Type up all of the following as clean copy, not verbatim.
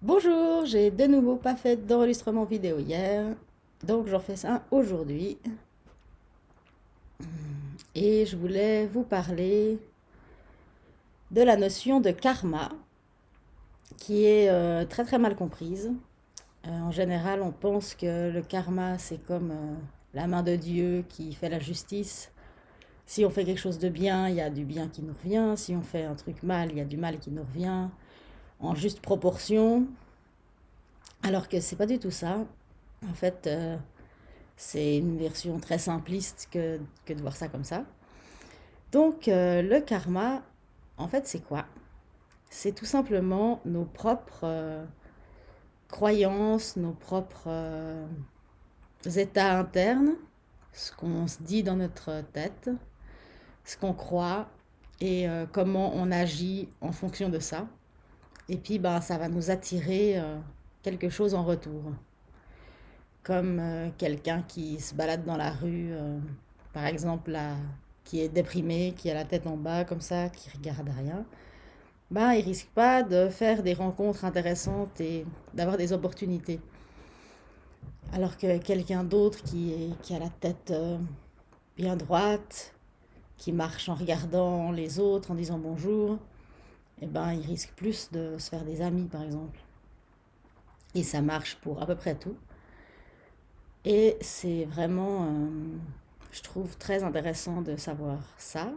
Bonjour, j'ai de nouveau pas fait d'enregistrement vidéo hier, donc j'en fais ça aujourd'hui. Et je voulais vous parler de la notion de karma, qui est très très mal comprise. En général, on pense que le karma, c'est comme la main de Dieu qui fait la justice. Si on fait quelque chose de bien, il y a du bien qui nous revient. Si on fait un truc mal, il y a du mal qui nous revient en juste proportion. Alors que c'est pas du tout ça. En fait, c'est une version très simpliste que de voir ça comme ça. Donc, le karma, en fait, c'est quoi? C'est tout simplement nos propres croyances, nos propres états internes, ce qu'on se dit dans notre tête, ce qu'on croit et comment on agit en fonction de ça. Et puis, ben, ça va nous attirer quelque chose en retour. Comme quelqu'un qui se balade dans la rue, par exemple, qui est déprimé, qui a la tête en bas, comme ça, qui regarde rien, ben, il risque pas de faire des rencontres intéressantes et d'avoir des opportunités. Alors que quelqu'un d'autre qui a la tête bien droite, qui marche en regardant les autres, en disant bonjour, eh ben, il risque plus de se faire des amis, par exemple. Et ça marche pour à peu près tout. Et c'est vraiment, je trouve, très intéressant de savoir ça,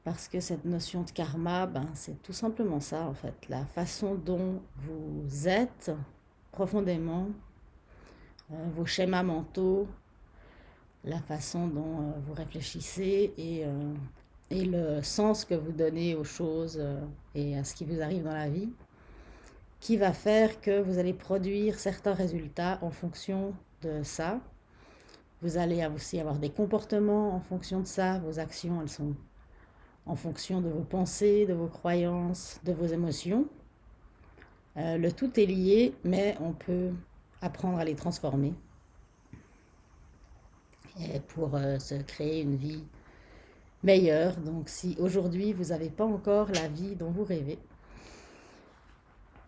parce que cette notion de karma, ben, c'est tout simplement ça, en fait. La façon dont vous êtes profondément, vos schémas mentaux, la façon dont vous réfléchissez et le sens que vous donnez aux choses et à ce qui vous arrive dans la vie, qui va faire que vous allez produire certains résultats en fonction de ça. Vous allez aussi avoir des comportements en fonction de ça. Vos actions, elles sont en fonction de vos pensées, de vos croyances, de vos émotions. Le tout est lié, mais on peut apprendre à les transformer et pour se créer une vie meilleure. Donc si aujourd'hui vous n'avez pas encore la vie dont vous rêvez,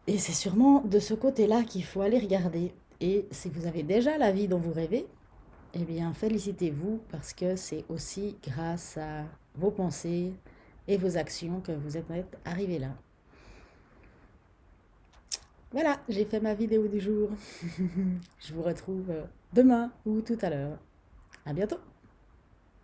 et c'est sûrement de ce côté-là qu'il faut aller regarder. Et si vous avez déjà la vie dont vous rêvez, eh bien félicitez-vous parce que c'est aussi grâce à vos pensées et vos actions que vous êtes arrivé là. Voilà, j'ai fait ma vidéo du jour. Je vous retrouve demain ou tout à l'heure. À bientôt.